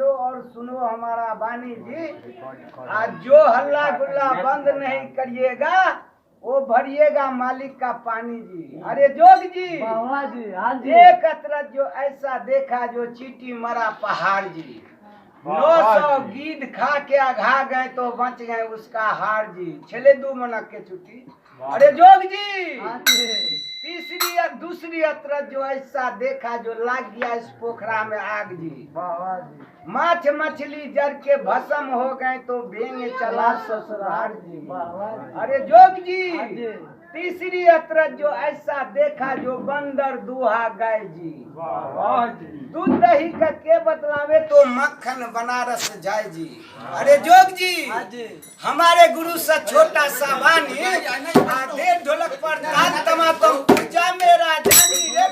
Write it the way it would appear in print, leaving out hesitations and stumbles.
करो और सुनो हमारा बानी जी। आज जो हल्ला गुल्ला बंद नहीं करिएगा वो भरिएगा मालिक का पानी जी। अरे जोग जी, एक अतरत जो ऐसा देखा जो चीटी मरा पहाड़ जी। 900 गीद खा के आघा गए तो बच गए उसका हार जी। छले 2 मनक के छुट्टी। अरे जोग जी, तीसरी या दूसरी अतरत जो ऐसा देखा जो लाग गया इस पोखरा में आग जी। माछ मछली जर के भस्म हो गए तो भेंगे चला ससुराल जी। अरे जोग जी, तीसरी अतरत जो ऐसा देखा जो बंदर दूहा गए जी। दूध दही का के बतलावे तो मक्खन बनारस जाए जी। अरे जोग जी, हमारे गुरु से छोटा सा वानी आधे ढोलक पर ताल तमातम पूजा मेरा जानी रे।